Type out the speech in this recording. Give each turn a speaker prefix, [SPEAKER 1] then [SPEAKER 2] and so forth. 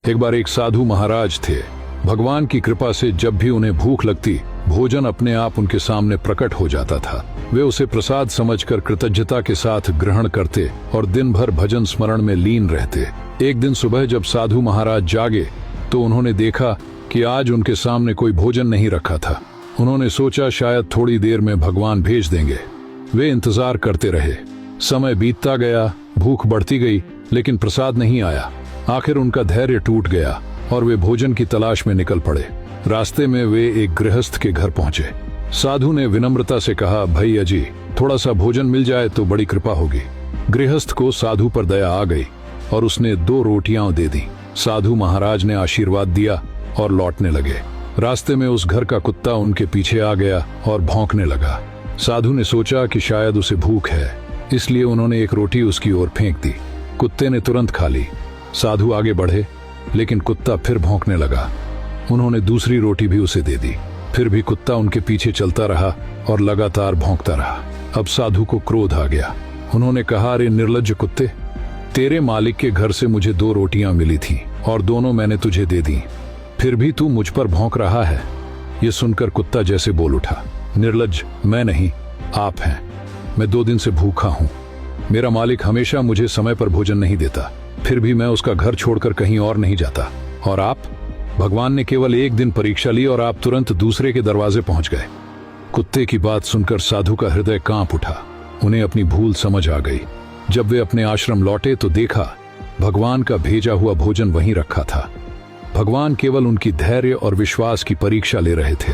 [SPEAKER 1] एक बार एक साधु महाराज थे। भगवान की कृपा से जब भी उन्हें भूख लगती, भोजन अपने आप उनके सामने प्रकट हो जाता था। वे उसे प्रसाद समझकर कृतज्ञता के साथ ग्रहण करते और दिन भर भजन स्मरण में लीन रहते। एक दिन सुबह जब साधु महाराज जागे तो उन्होंने देखा कि आज उनके सामने कोई भोजन नहीं रखा था। उन्होंने सोचा शायद थोड़ी देर में भगवान भेज देंगे। वे इंतजार करते रहे। समय बीतता गया, भूख बढ़ती गई, लेकिन प्रसाद नहीं आया। आखिर उनका धैर्य टूट गया और वे भोजन की तलाश में निकल पड़े। रास्ते में वे एक गृहस्थ के घर पहुंचे। साधु ने विनम्रता से कहा, भैया जी, थोड़ा सा भोजन मिल जाए तो बड़ी कृपा होगी। गृहस्थ को साधु पर दया आ गई और उसने 2 रोटियां दे दी। साधु महाराज ने आशीर्वाद दिया और लौटने लगे। रास्ते में उस घर का कुत्ता उनके पीछे आ गया और भौंकने लगा। साधु ने सोचा कि शायद उसे भूख है, इसलिए उन्होंने एक रोटी उसकी ओर फेंक दी। कुत्ते ने तुरंत खा ली। साधु आगे बढ़े, लेकिन कुत्ता फिर भौंकने लगा। उन्होंने दूसरी रोटी भी उसे दे दी, फिर भी कुत्ता उनके पीछे चलता रहा और लगातार भौंकता रहा। अब साधु को क्रोध आ गया। उन्होंने कहा, अरे निर्लज्ज कुत्ते, तेरे मालिक के घर से मुझे 2 रोटियां मिली थी और दोनों मैंने तुझे दे दी, फिर भी तू मुझ पर भौंक रहा है। यह सुनकर कुत्ता जैसे बोल उठा, निर्लज्ज मैं नहीं, आप हैं। मैं 2 दिन से भूखा हूं। मेरा मालिक हमेशा मुझे समय पर भोजन नहीं देता, फिर भी मैं उसका घर छोड़कर कहीं और नहीं जाता। और आप? भगवान ने केवल 1 दिन परीक्षा ली और आप तुरंत दूसरे के दरवाजे पहुंच गए। कुत्ते की बात सुनकर साधु का हृदय कांप उठा। उन्हें अपनी भूल समझ आ गई। जब वे अपने आश्रम लौटे तो देखा भगवान का भेजा हुआ भोजन वहीं रखा था। भगवान केवल उनकी धैर्य और विश्वास की परीक्षा ले रहे थे।